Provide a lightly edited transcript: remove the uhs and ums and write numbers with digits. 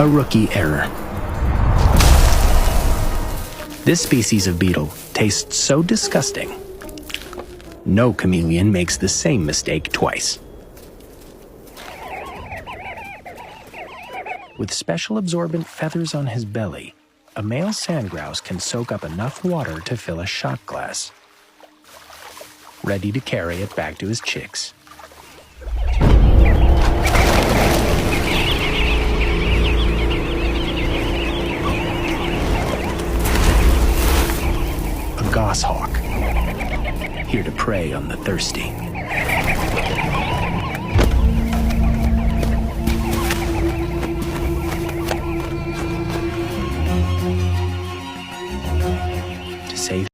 A rookie error. This species of beetle tastes so disgusting, no chameleon makes the same mistake twice. With special absorbent feathers on his belly, a male sand grouse can soak up enough water to fill a shot glass, ready to carry it back to his chicks. A goshawk, here to prey on the thirsty. To save